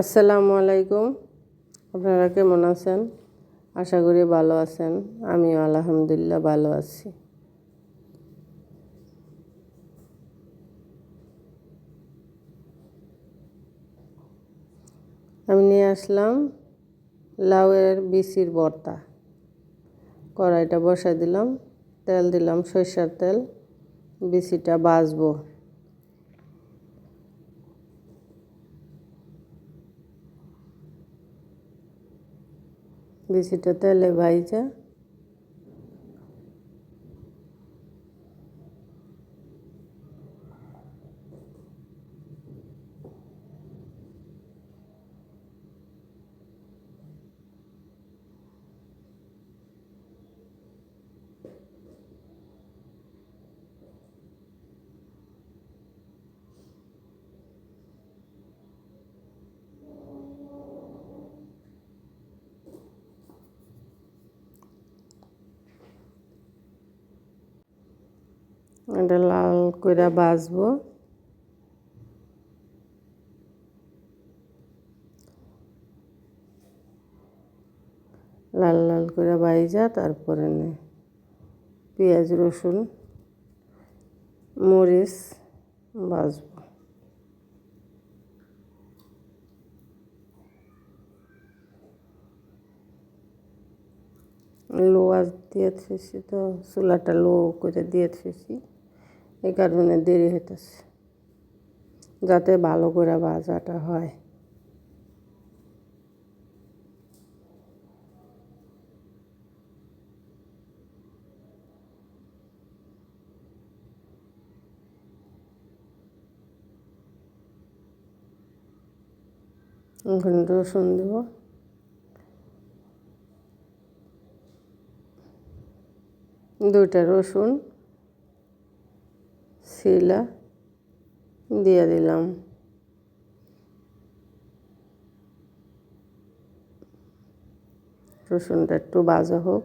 আসসালামু আলাইকুম। আপনারা কেমন আছেন? আশা করি ভালো আছেন। আমিও আলহামদুলিল্লাহ ভালো আছি। আমি নিয়ে আসলাম লাউয়ের বিচির ভর্তা। কড়াইটা বসাই দিলাম, তেল দিলাম, সরিষার তেল। বিচিটা ভাজবো। বিচিটা তেলে ভাইজা এটা লাল করে ভাজবো। লাল লাল করে ভাইজা তারপরে পেঁয়াজ রসুন মরিচ ভাজবো। লো আঁচ দিয়ে থুইছি, তো চুলাটা লো করে দিয়ে থুইছি, এই কারণে দেরি হইতেছে, যাতে ভালো করে ভাজাটা হয়। এখন রসুন দেব, দুইটা রসুন ছিলা দিয়ে দিলাম। রসুনটা একটু ভাজা হোক।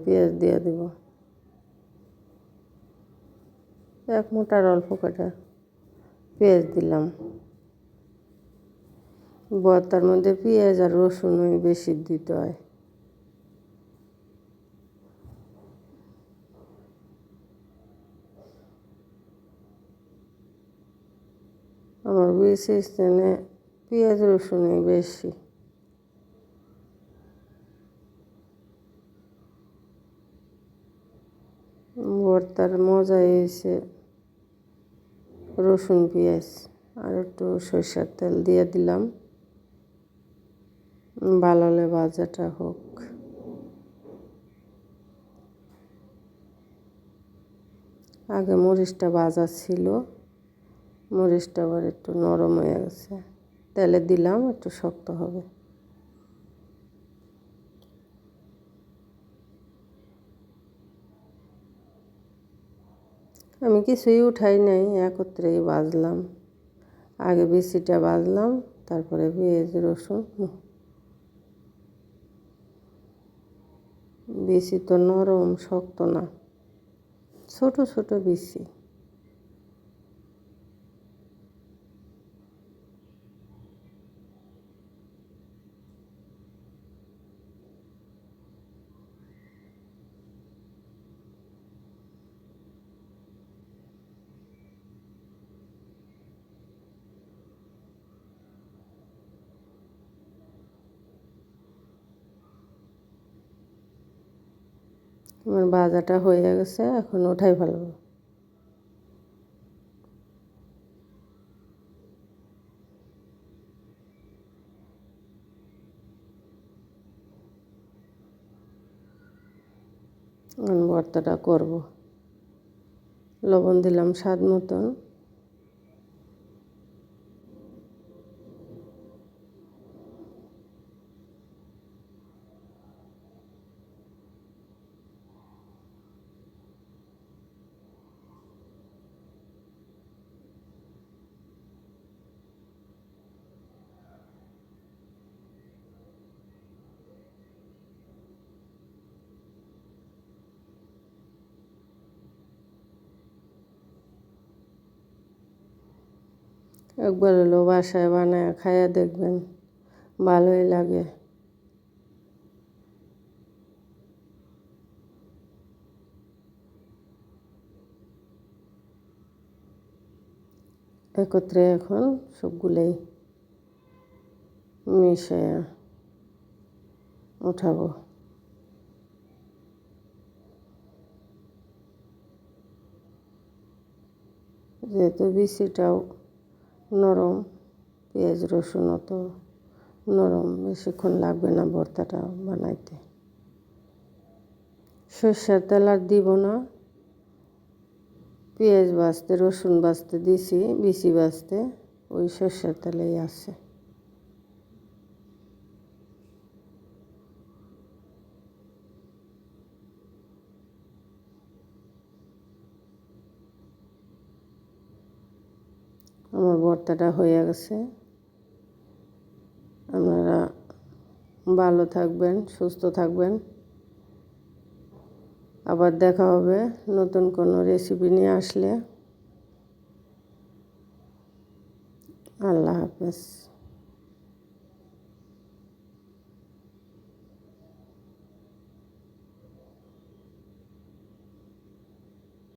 পেঁয়াজ দিয়ে দিব, এক মোটার অল্প কটা পেঁয়াজ দিলাম। ভর্তার মধ্যে পেঁয়াজ আর রসুনই বেশি দিতে হয়। আমার বেশি স্থানে পেঁয়াজ রসুনই বেশি। ভর্তার মজাই হয়েছে রসুন পেঁয়াজ, আর একটু সরিষার তেল দিয়ে দিলাম। ভালো হলে ভাজাটা হোক। আগে মরিচটা ভাজা ছিল, মরিচটা আবার একটু নরম হয়ে গেছে, তেলে দিলাম একটু শক্ত হবে। আমি কিছুই উঠাই নাই, একত্রেই ভাজলাম। আগে বিচিটা ভাজলাম, তারপরে পেঁয়াজ রসুন। বিচি তো নরম, শক্ত না, ছোট ছোট বিচি। আমার ভাজাটা হয়ে গেছে, এখন উঠাই ফেলবো। ভর্তাটা করব। লবণ দিলাম স্বাদ মতন। একবার হলো বাসায় বানায় খাইয়া দেখবেন, ভালোই লাগে। একত্রে এখন সবগুলোই মিশিয়ে উঠাবো। যেহেতু বিচিটাও নরম, পেঁয়াজ রসুনও তো নরম, বেশিক্ষণ লাগবে না ভর্তাটা বানাইতে। সরষের তেল আর দিব না, পেঁয়াজ ভাজতে রসুন ভাজতে দিছি, বিচি ভাজতে ওই সরষের তেলেই আছে। আমার ভর্তাটা হয়ে গেছে। আপনারা ভালো থাকবেন, সুস্থ থাকবেন। আবার দেখা হবে নতুন কোনো রেসিপি নিয়ে আসলে। আল্লাহ হাফেজ।